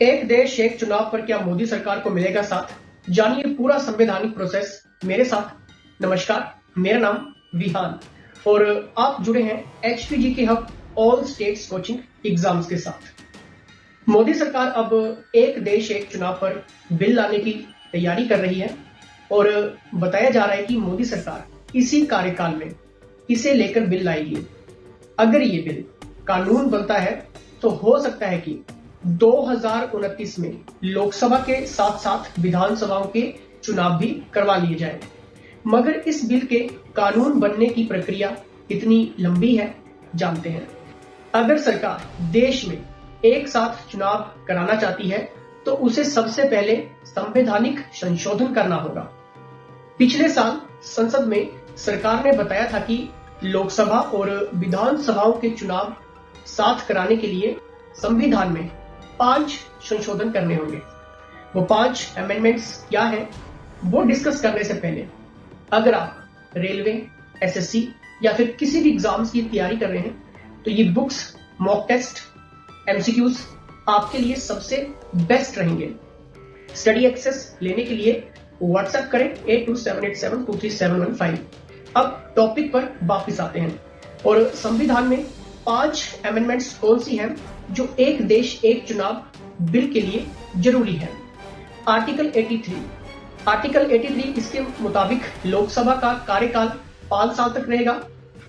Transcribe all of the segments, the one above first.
एक देश एक चुनाव पर क्या मोदी सरकार को मिलेगा साथ? जानिए पूरा संवैधानिक प्रोसेस मेरे साथ। नमस्कार, मेरा नाम विहान और आप जुड़े हैं HPG के hub all states coaching exams के साथ। मोदी सरकार अब एक देश एक चुनाव पर बिल लाने की तैयारी कर रही है और बताया जा रहा है कि मोदी सरकार इसी कार्यकाल में इसे लेकर बिल लाएगी। अगर ये बिल कानून बनता है तो हो सकता है कि 2029 में लोकसभा के साथ साथ विधानसभाओं के चुनाव भी करवा लिए जाएं। मगर इस बिल के कानून बनने की प्रक्रिया इतनी लंबी है, जानते हैं। अगर सरकार देश में एक साथ चुनाव कराना चाहती है तो उसे सबसे पहले संवैधानिक संशोधन करना होगा। पिछले साल संसद में सरकार ने बताया था कि लोकसभा और विधानसभाओं के चुनाव साथ कराने के लिए संविधान में 5 संशोधन करने होंगे। वो 5 अमेंडमेंट्स क्या हैं, वो डिस्कस करने से पहले अगर आप रेलवे, SSC या फिर किसी भी एग्जाम्स की तैयारी कर रहे हैं तो ये बुक्स, मॉक टेस्ट, MCQs आपके लिए सबसे बेस्ट रहेंगे। स्टडी एक्सेस लेने के लिए व्हाट्सएप करें 8278723715। अब टॉपिक पर वापस आते हैं और संविधान में 5 अमेंडमेंट्स कौन सी हैं जो एक देश एक चुनाव बिल के लिए जरूरी है। आर्टिकल 83 इसके मुताबिक लोकसभा का कार्यकाल 5 साल तक रहेगा।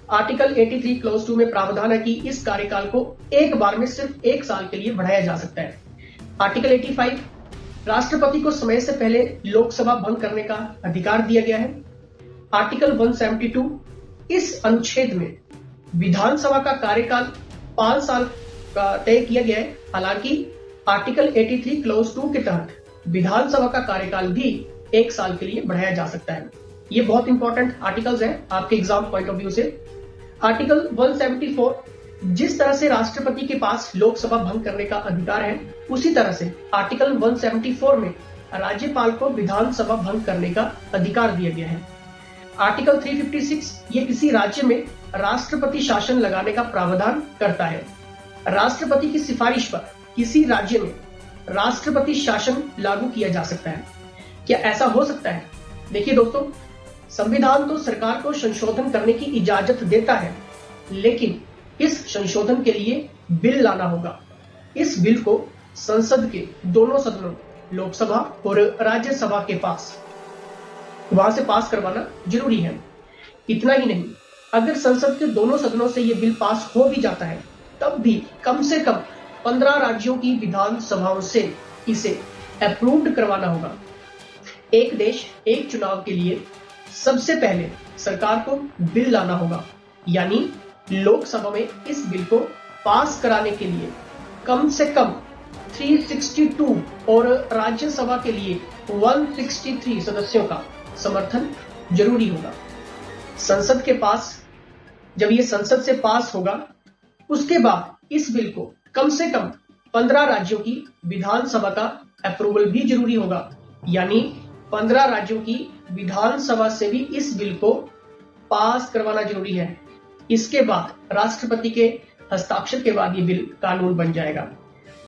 आर्टिकल 83 क्लॉज 2 में प्रावधान है कि इस कार्यकाल को एक बार में सिर्फ 1 साल के लिए बढ़ाया जा सकता है। आर्टिकल 85 राष्ट्रपति को समय से पहले लोकसभा भंग करने का अधिकार दिया गया है। आर्टिकल 172 इस अनुच्छेद में विधानसभा का कार्यकाल 5 साल का तय किया गया है। हालांकि आर्टिकल 83 क्लॉज 2 के तहत विधानसभा का कार्यकाल भी 1 साल के लिए बढ़ाया जा सकता है। ये बहुत इंपॉर्टेंट आर्टिकल्स हैं आपके एग्जाम पॉइंट ऑफ व्यू से। आर्टिकल 174 जिस तरह से राष्ट्रपति के पास लोकसभा भंग करने का अधिकार है, उसी तरह से आर्टिकल 174 में राज्यपाल को विधानसभा भंग करने का अधिकार दिया गया है। आर्टिकल 356 ये किसी राज्य में राष्ट्रपति शासन लगाने का प्रावधान करता है। राष्ट्रपति की सिफारिश पर किसी राज्य में राष्ट्रपति शासन लागू किया जा सकता है। क्या ऐसा हो सकता है? देखिए दोस्तों, संविधान तो सरकार को संशोधन करने की इजाजत देता है, लेकिन इस संशोधन के लिए बिल लाना होगा। इस बिल को संसद के दोनों सदनों, लोकसभा और राज्यसभा के पास वहां से पास करवाना जरूरी है। इतना ही नहीं, अगर संसद के दोनों सदनों से यह बिल पास हो भी जाता है तब भी कम से कम 15 राज्यों की विधानसभाओं से इसे अप्रूव्ड करवाना होगा। एक देश एक चुनाव के लिए सबसे पहले सरकार को बिल लाना होगा, यानी लोकसभा में इस बिल को पास कराने के लिए कम से कम 362 और राज्यसभा के लिए 163 सदस्यों का समर्थन जरूरी होगा। संसद के पास जब ये संसद से पास होगा, उसके बाद इस बिल को कम से कम 15 राज्यों की विधानसभा का अप्रूवल भी जरूरी होगा, यानी 15 राज्यों की विधानसभा से भी इस बिल को पास करवाना जरूरी है। इसके बाद राष्ट्रपति के हस्ताक्षर के बाद ये बिल कानून बन जाएगा।